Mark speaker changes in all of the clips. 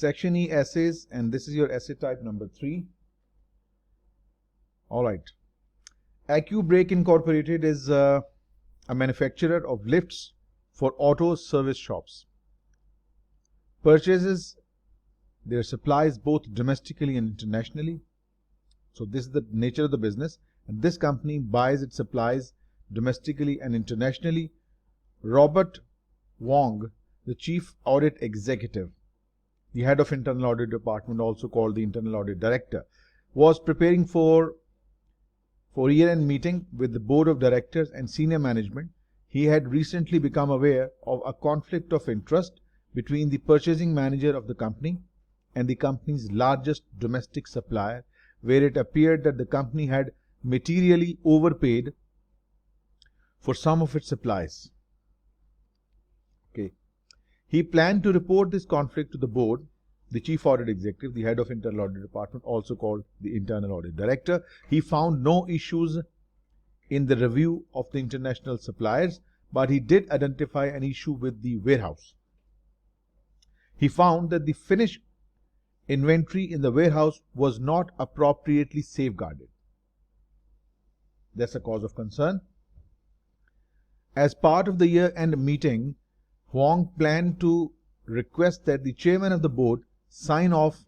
Speaker 1: Section E, essays, and this is your essay type number 3. Alright. AccuBrake Incorporated is a manufacturer of lifts for auto service shops. Purchases their supplies both domestically and internationally. So this is the nature of the business, and this company buys its supplies domestically and internationally. Robert Wong, the Chief Audit Executive, the head of Internal Audit Department, also called the Internal Audit Director, was preparing for year-end meeting with the Board of Directors and senior management. He had recently become aware of a conflict of interest between the purchasing manager of the company and the company's largest domestic supplier, where it appeared that the company had materially overpaid for some of its supplies. Okay. He planned to report this conflict to the board, the Chief Audit Executive, the head of Internal Audit Department, also called the Internal Audit Director. He found no issues in the review of the international suppliers, but he did identify an issue with the warehouse. He found that the finished inventory in the warehouse was not appropriately safeguarded. That's a cause of concern. As part of the year-end meeting, Huang planned to request that the chairman of the board sign off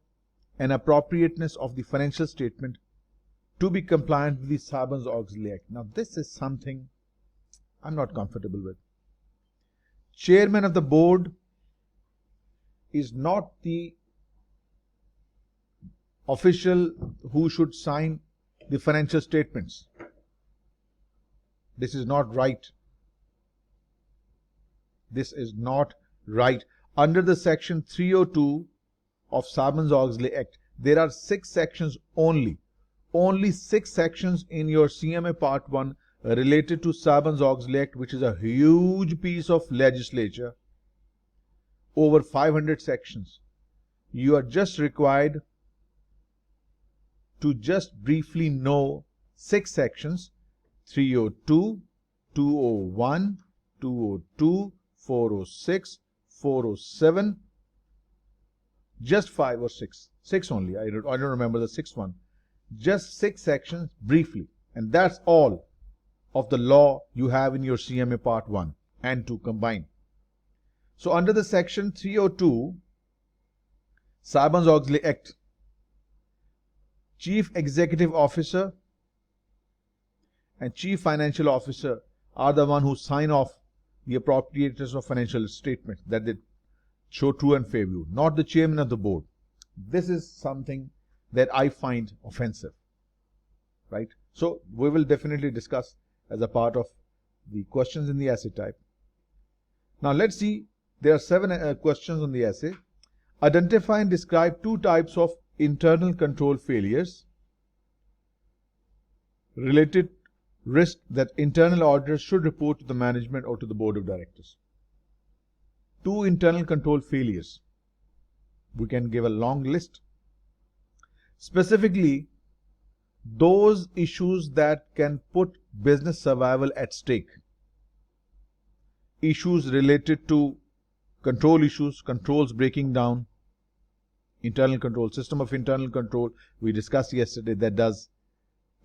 Speaker 1: an appropriateness of the financial statement to be compliant with the Sarbanes-Oxley Act. Now, this is something I'm not comfortable with. Chairman of the board is not the official who should sign the financial statements. This is not right. This is not right. Under the section 302 of Sarbanes-Oxley Act, there are 6 sections only. Only 6 sections in your CMA Part 1 related to Sarbanes-Oxley Act, which is a huge piece of legislature. Over 500 sections. You are just required to just briefly know 6 sections: 302, 201, 202, 406, 407, just 5 or 6. 6 only. I don't remember the 6th one. Just 6 sections briefly. And that's all of the law you have in your CMA Part 1 and 2 combined. So under the section 302, Sarbanes-Oxley Act, Chief Executive Officer and Chief Financial Officer are the one who sign off the appropriateness of financial statements, that they show true and fair view, not the chairman of the board. This is something that I find offensive, right? So we will definitely discuss as a part of the questions in the essay type. Now let's see, there are 7 questions on the essay. Identify and describe 2 types of internal control failures, related risk that internal auditors should report to the management or to the board of directors. 2 internal control failures. We can give a long list. Specifically, those issues that can put business survival at stake. Issues related to control issues, controls breaking down, internal control, system of internal control. We discussed yesterday that does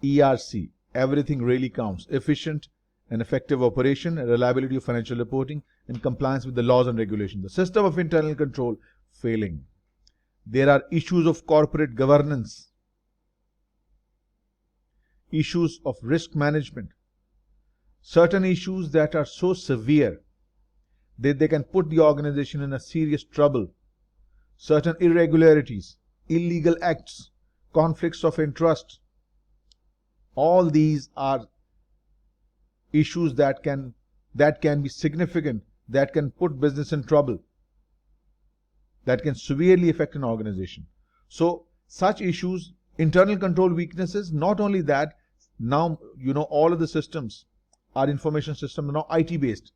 Speaker 1: ERC. Everything really counts. Efficient and effective operation, reliability of financial reporting, and compliance with the laws and regulations. The system of internal control failing. There are issues of corporate governance, issues of risk management, certain issues that are so severe that they can put the organization in a serious trouble, certain irregularities, illegal acts, conflicts of interest. All these are issues that can be significant, that can put business in trouble, that can severely affect an organization. So such issues, internal control weaknesses, not only that, now all of the systems, our information system are now IT based.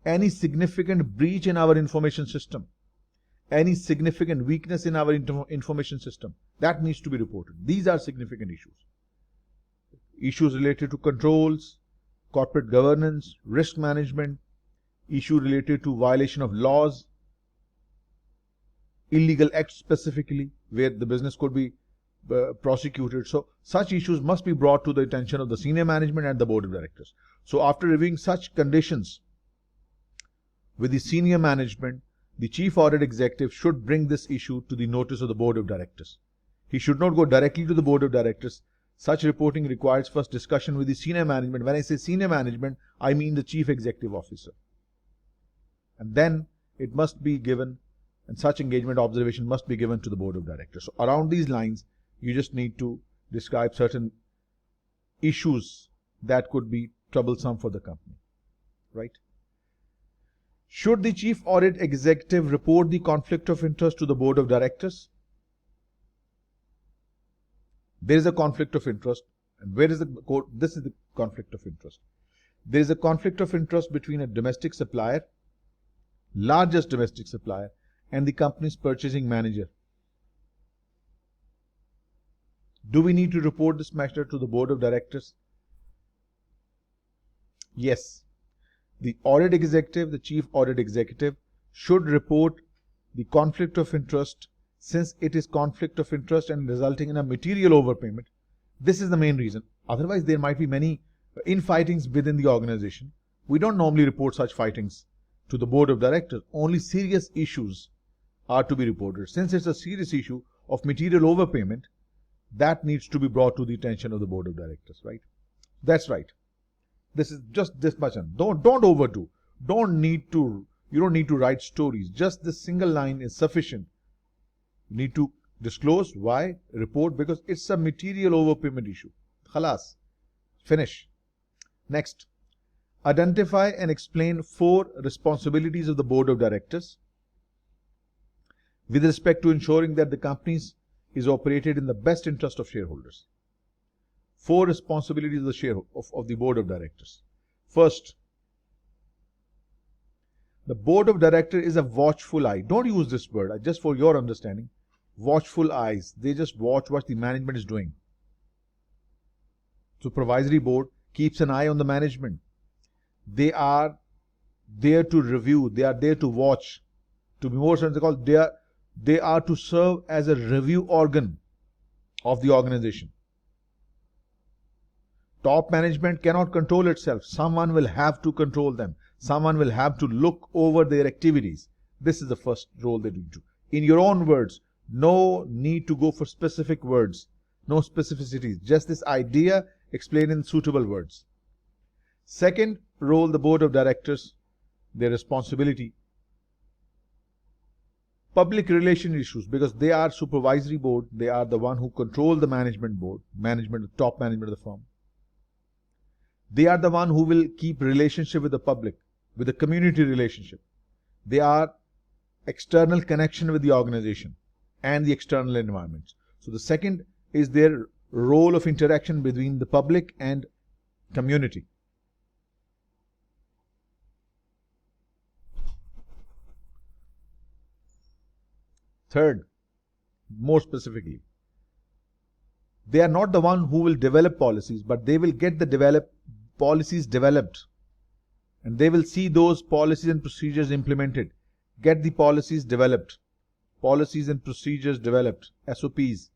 Speaker 1: Any significant breach in our information system, any significant weakness in our information system, that needs to be reported. These are significant issues. Issues related to controls, corporate governance, risk management, issue related to violation of laws, illegal acts specifically, where the business could be prosecuted. So such issues must be brought to the attention of the senior management and the board of directors. So after reviewing such conditions with the senior management, the chief audit executive should bring this issue to the notice of the board of directors. He should not go directly to the board of directors. Such reporting requires first discussion with the senior management. When I say senior management, I mean the chief executive officer. And then it must be given, and such engagement observation must be given to the board of directors. So around these lines, you just need to describe certain issues that could be troublesome for the company, right? Should the chief audit executive report the conflict of interest to the board of directors? There is a conflict of interest. And where is this is the conflict of interest. There is a conflict of interest between a domestic supplier, largest domestic supplier, and the company's purchasing manager. Do we need to report this matter to the board of directors? Yes. The audit executive, the chief audit executive, should report the conflict of interest, since it is conflict of interest and resulting in a material overpayment. This is the main reason. Otherwise, there might be many infightings within the organization. We don't normally report such fightings to the board of directors. Only serious issues are to be reported. Since it's a serious issue of material overpayment, that needs to be brought to the attention of the board of directors, right? That's right. This is just this much. Don't overdo. You don't need to write stories. Just this single line is sufficient. You need to disclose. Why? Report, because it's a material overpayment issue. Khalas. Finish. Next. Identify and explain 4 responsibilities of the board of directors with respect to ensuring that the company is operated in the best interest of shareholders. 4 responsibilities of the board of directors. First, the board of directors is a watchful eye. Don't use this word, just for your understanding. Watchful eyes. They just watch what the management is doing. Supervisory board keeps an eye on the management. They are there to review. They are there to watch. To be more certain, they are to serve as a review organ of the organization. Top management cannot control itself. Someone will have to control them. Someone will have to look over their activities. This is the first role they do. In your own words, no need to go for specific words, no specificities. Just this idea explained in suitable words. Second role, the board of directors, their responsibility. Public relation issues, because they are supervisory board. They are the one who control the management board, the top management of the firm. They are the one who will keep relationship with the public, with the community relationship. They are external connection with the organization and the external environment. So the second is their role of interaction between the public and community. Third, more specifically, they are not the one who will develop policies, but they will get the policies developed, and they will see those policies and procedures implemented. Get the policies developed, policies and procedures developed, SOPs,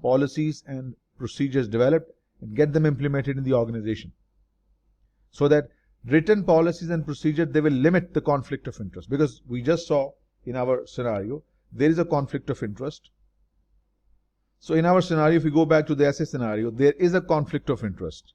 Speaker 1: policies and procedures developed, and get them implemented in the organization. So that written policies and procedures, they will limit the conflict of interest, because we just saw in our scenario, there is a conflict of interest. So in our scenario, if we go back to the SA scenario, there is a conflict of interest.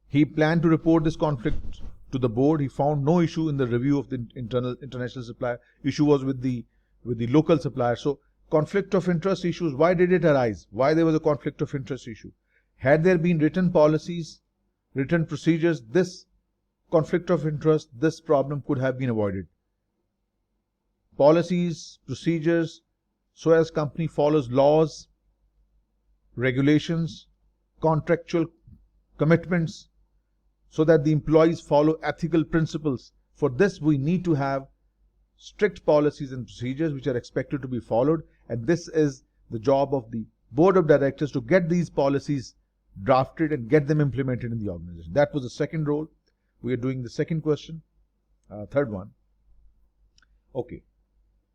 Speaker 1: He planned to report this conflict to the board. He found no issue in the review of the international supplier. Issue was with the local supplier. So conflict of interest issues, why did it arise? Why there was a conflict of interest issue? Had there been written policies, written procedures, this conflict of interest, this problem could have been avoided. Policies, procedures, so as company follows laws, regulations, contractual commitments, so that the employees follow ethical principles. For this, we need to have strict policies and procedures which are expected to be followed, and this is the job of the board of directors to get these policies drafted and get them implemented in the organization. That was the second role. We are doing the second question, third one. Okay.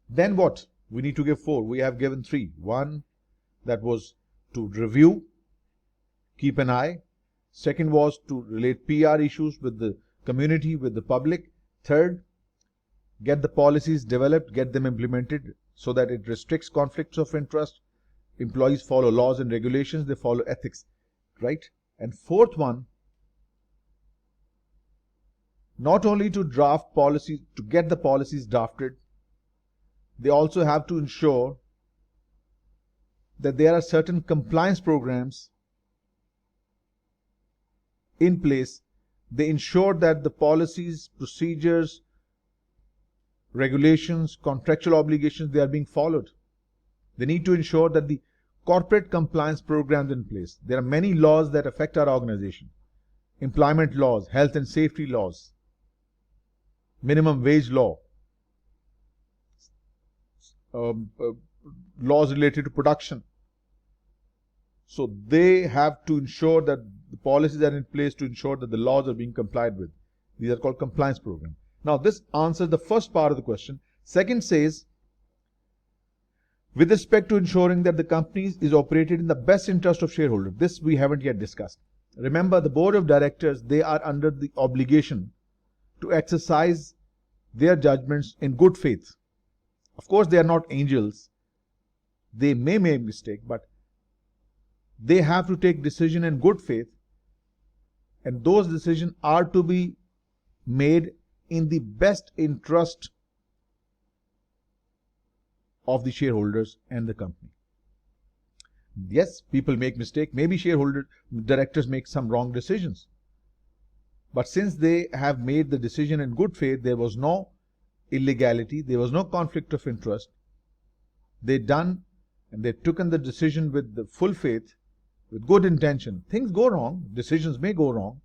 Speaker 1: Then what? We need to give 4. We have given 3. 1, that was to review, keep an eye. Second was to relate PR issues with the community, with the public. Third, get the policies developed, get them implemented so that it restricts conflicts of interest. Employees follow laws and regulations, they follow ethics, right? And fourth one, not only to draft policies, to get the policies drafted, they also have to ensure that there are certain compliance programs in place. They ensure that the policies, procedures, regulations, contractual obligations, they are being followed. They need to ensure that the corporate compliance programs in place. There are many laws that affect our organization. Employment laws, health and safety laws, minimum wage law, laws related to production. So they have to ensure that the policies are in place to ensure that the laws are being complied with. These are called compliance programs. Now this answers the first part of the question. Second says, with respect to ensuring that the company is operated in the best interest of shareholders. This we haven't yet discussed. Remember, the board of directors, they are under the obligation to exercise their judgments in good faith. Of course, they are not angels. They may make a mistake, but they have to take decision in good faith, and those decisions are to be made in the best interest of the shareholders and the company. Yes, people make mistakes. Maybe directors make some wrong decisions. But since they have made the decision in good faith, there was no illegality, there was no conflict of interest. They done and they took the decision with the full faith, with good intention. Things go wrong, decisions may go wrong.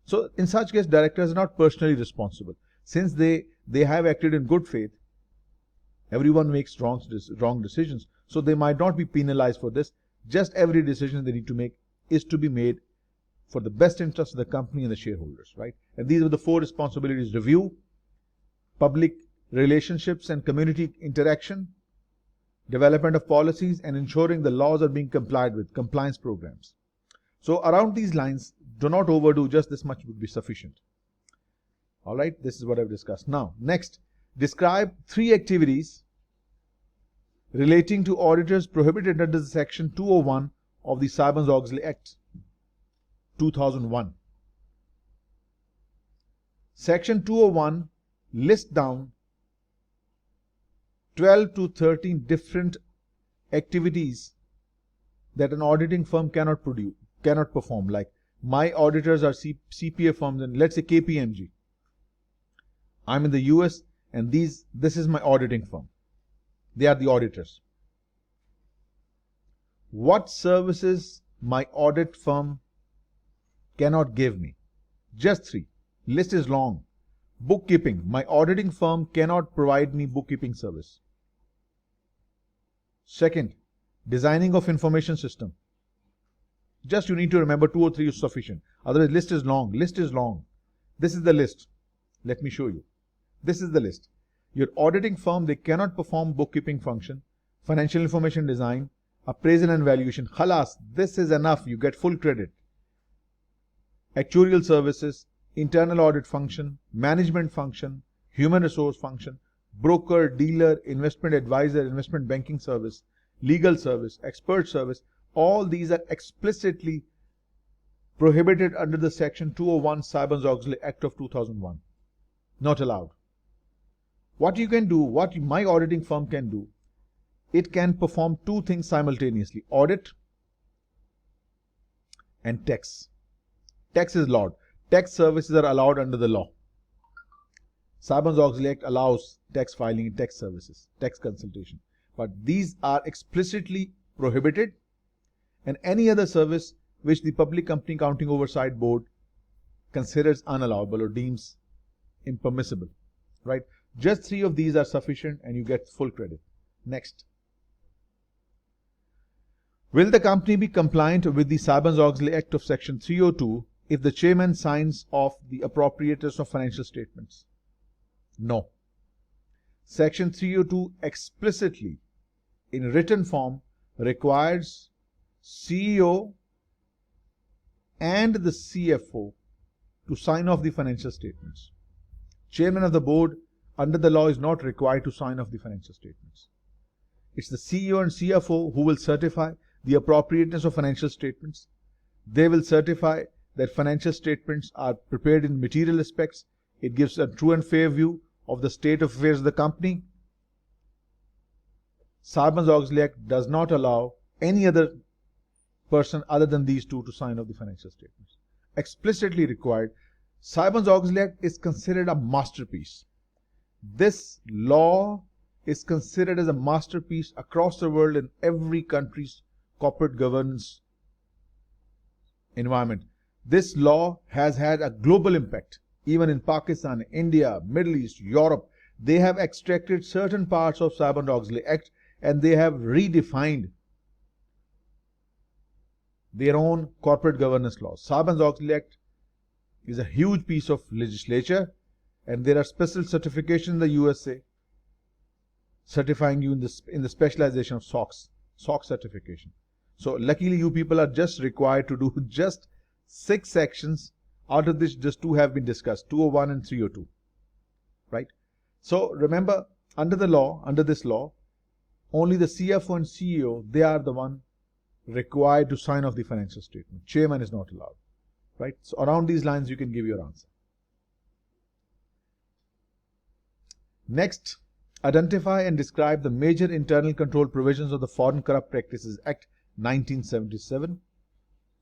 Speaker 1: So in such case, directors are not personally responsible. Since they have acted in good faith, everyone makes wrong decisions. So they might not be penalized for this. Just every decision they need to make is to be made for the best interest of the company and the shareholders, right? And these are the 4 responsibilities: review, public relationships and community interaction, development of policies, and ensuring the laws are being complied with, compliance programs. So around these lines, do not overdo, just this much would be sufficient. All right, this is what I've discussed. Now, next, describe 3 activities relating to auditors prohibited under the Section 201 of the Sarbanes-Oxley Act 2001. Section 201 lists down 12 to 13 different activities that an auditing firm cannot perform. Like, my auditors are CPA firms, and let's say KPMG. I'm in the US, and this is my auditing firm. They are the auditors. What services my audit firm cannot give me? Just 3. List is long. Bookkeeping. My auditing firm cannot provide me bookkeeping service. Second, designing of information system. Just you need to remember 2 or 3 is sufficient. Otherwise, list is long. List is long. This is the list. Let me show you. This is the list. Your auditing firm, they cannot perform bookkeeping function, financial information design, appraisal and valuation. Khalas, this is enough. You get full credit. Actuarial services, internal audit function, management function, human resource function, broker, dealer, investment advisor, investment banking service, legal service, expert service. All these are explicitly prohibited under the Section 201 Sarbanes-Oxley Act of 2001. Not allowed. What you can do, what my auditing firm can do, it can perform 2 things simultaneously: audit and tax. Tax is allowed. Tax services are allowed under the law. Sarbanes-Oxley Act allows tax filing and tax services, tax consultation. But these are explicitly prohibited, and any other service which the Public Company Accounting Oversight Board considers unallowable or deems impermissible, right? Just 3 of these are sufficient and you get full credit. Next. Will the company be compliant with the Sarbanes-Oxley Act of Section 302 if the chairman signs off the appropriators of financial statements? No. Section 302 explicitly in written form requires CEO and the CFO to sign off the financial statements. Chairman of the board under the law is not required to sign off the financial statements. It's the CEO and CFO who will certify the appropriateness of financial statements. They will certify that financial statements are prepared in material aspects. It gives a true and fair view of the state of affairs of the company. Sarbanes-Oxley Act does not allow any other person other than these two to sign off the financial statements. Explicitly required. Sarbanes-Oxley Act is considered a masterpiece. This law is considered as a masterpiece across the world in every country's corporate governance environment. This law has had a global impact. Even in Pakistan, India, Middle East, Europe, they have extracted certain parts of Sarbanes-Oxley Act and they have redefined their own corporate governance laws. Sarbanes-Oxley Act is a huge piece of legislature, and there are special certifications in the USA certifying you in the specialization of SOX certification. So luckily you people are just required to do just 6 sections, out of which just 2 have been discussed, 201 and 302, right? So remember, under this law, only the CFO and CEO, they are the one required to sign off the financial statement. Chairman is not allowed, right? So around these lines you can give your answer. Next, identify and describe the major internal control provisions of the Foreign Corrupt Practices Act 1977.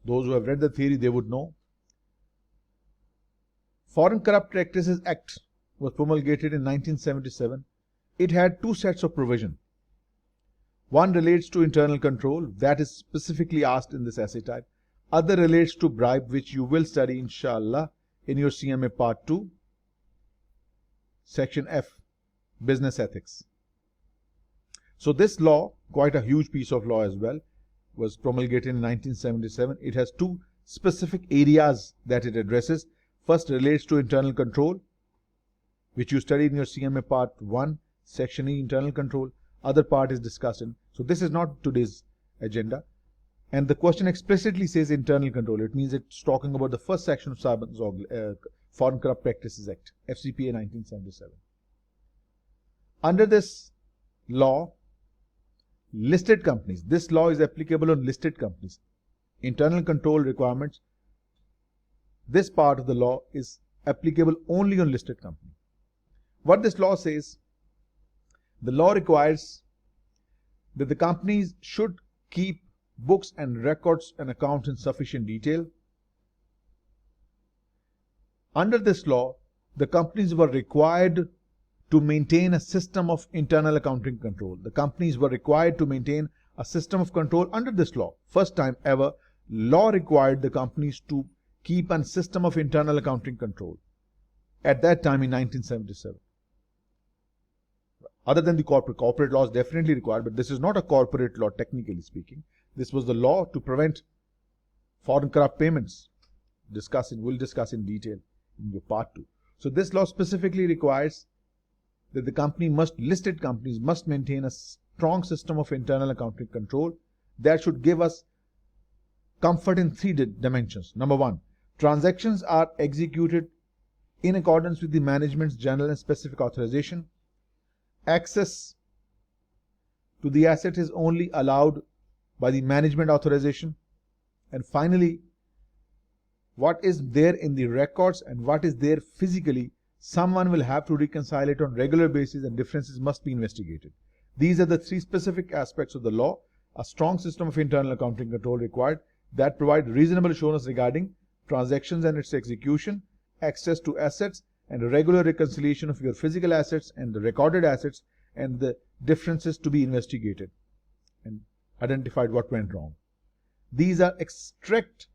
Speaker 1: Those who have read the theory, they would know. Foreign Corrupt Practices Act was promulgated in 1977. It had 2 sets of provision. One relates to internal control, that is specifically asked in this essay type. Other relates to bribe, which you will study inshallah in your CMA Part 2, Section F, Business Ethics. So this law, quite a huge piece of law as well, was promulgated in 1977. It has 2 specific areas that it addresses. First relates to internal control, which you studied in your CMA Part 1, Section E, Internal Control. Other part is discussed in. So this is not today's agenda. And the question explicitly says internal control. It means it's talking about the first section of Foreign Corrupt Practices Act, FCPA 1977. Under this law, listed companies, this law is applicable on listed companies. Internal control requirements, this part of the law is applicable only on listed companies. What this law says, the law requires that the companies should keep books and records and accounts in sufficient detail. Under this law, the companies were required to maintain a system of internal accounting control. The companies were required to maintain a system of control under this law. First time ever, law required the companies to keep a system of internal accounting control. At that time in 1977. Other than the corporate laws definitely required, but this is not a corporate law technically speaking. This was the law to prevent foreign corrupt payments. We'll discuss in detail in your part 2. So this law specifically requires that the listed companies must maintain a strong system of internal accounting control that should give us comfort in 3 dimensions. Number 1, transactions are executed in accordance with the management's general and specific authorization. Access to the asset is only allowed by the management authorization. And finally, what is there in the records and what is there physically, someone will have to reconcile it on regular basis and differences must be investigated. These are the 3 specific aspects of the law. A strong system of internal accounting control required that provide reasonable assurance regarding transactions and its execution, access to assets, and a regular reconciliation of your physical assets and the recorded assets and the differences to be investigated and identified what went wrong. These are exact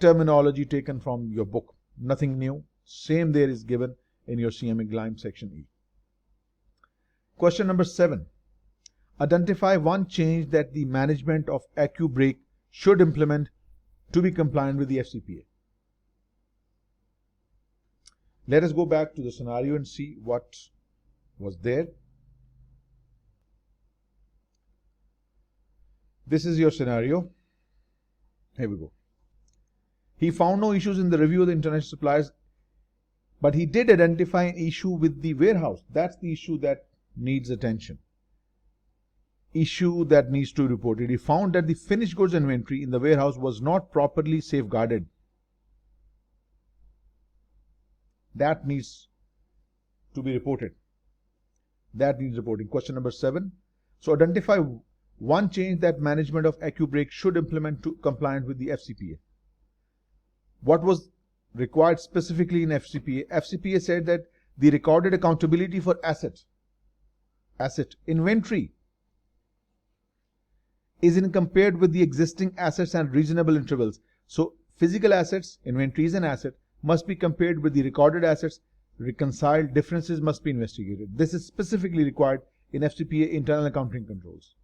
Speaker 1: terminology taken from your book. Nothing new. Same there is given in your CMA GLIME section E. Question number 7. Identify one change that the management of AccuBreak should implement to be compliant with the FCPA. Let us go back to the scenario and see what was there. This is your scenario. Here we go. He found no issues in the review of the international suppliers, but he did identify an issue with the warehouse. That's the issue that needs attention. Issue that needs to be reported. He found that the finished goods inventory in the warehouse was not properly safeguarded. That needs to be reported. That needs reporting. Question number 7. So identify one change that management of AccuBrake should implement to compliant with the FCPA. What was required specifically in FCPA? FCPA said that the recorded accountability for asset inventory is compared with the existing assets and reasonable intervals. So physical assets, inventory is an asset, must be compared with the recorded assets. Reconciled differences must be investigated. This is specifically required in FCPA internal accounting controls.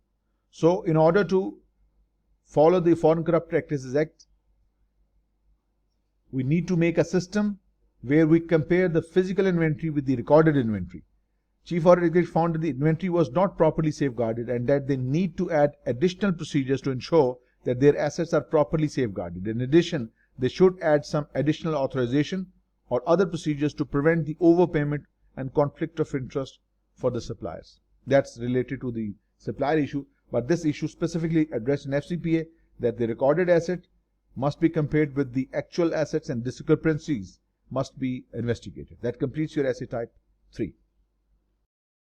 Speaker 1: So in order to follow the Foreign Corrupt Practices Act, we need to make a system where we compare the physical inventory with the recorded inventory. Chief Audit Executive found that the inventory was not properly safeguarded and that they need to add additional procedures to ensure that their assets are properly safeguarded. In addition, they should add some additional authorization or other procedures to prevent the overpayment and conflict of interest for the suppliers. That's related to the supplier issue, but this issue specifically addressed in FCPA, that the recorded asset must be compared with the actual assets and discrepancies must be investigated. That completes your essay type 3.